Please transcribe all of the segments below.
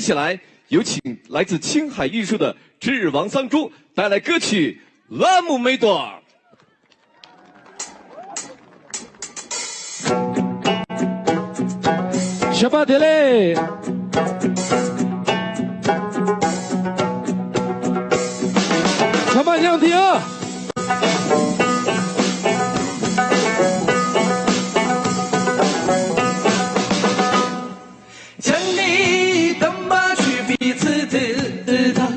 下来有请来自青海艺术的知日王桑珠带来歌曲《拉姆梅多》。 小巴铁嘞，小巴想听。千里登马去彼此的他，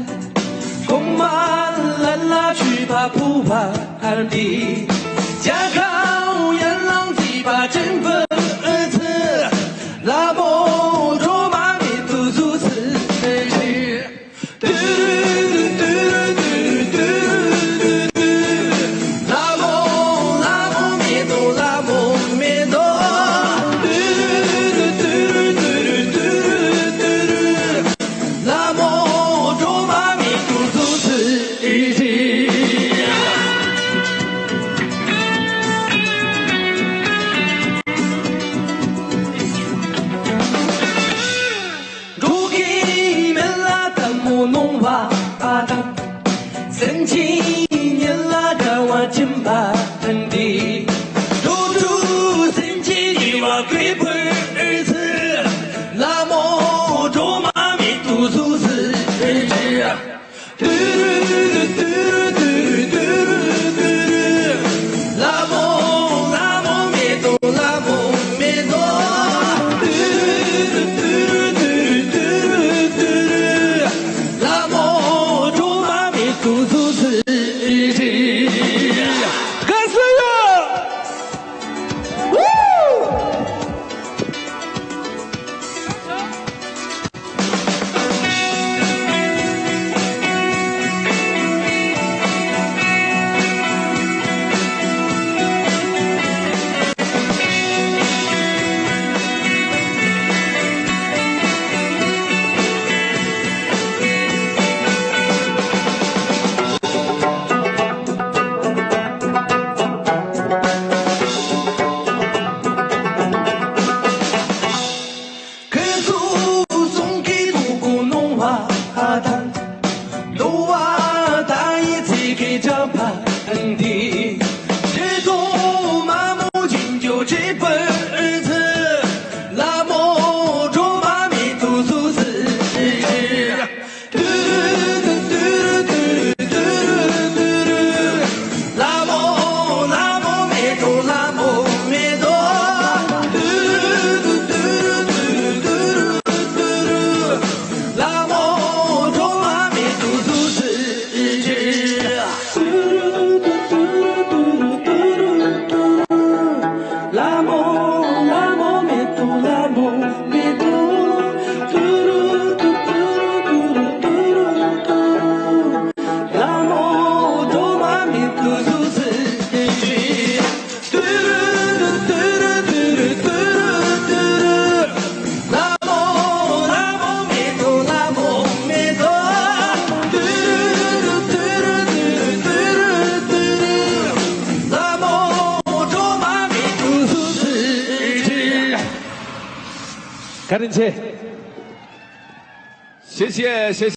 弓马兰拉去把普巴的，家靠炎狼几把针锋。 拉莫卓玛米杜苏斯，嘟嘟嘟嘟嘟嘟，拉莫米多拉莫米多，嘟嘟嘟嘟嘟，拉莫卓玛米杜苏斯。 弄瓦当，三千年拉个瓦金巴的，入住三千里瓦贵婆儿子，拉莫卓玛米杜苏斯儿子，嘟嘟嘟嘟嘟，拉莫米多拉莫米多，嘟嘟嘟嘟嘟。 祖祖自己，干死呀！路啊，大一起给着盘的，这种麻木君就这辈子，拉莫卓玛米杜苏斯，嘟嘟嘟嘟嘟，拉莫米多拉莫米多，嘟嘟嘟嘟嘟，拉莫。 赶紧去，谢谢。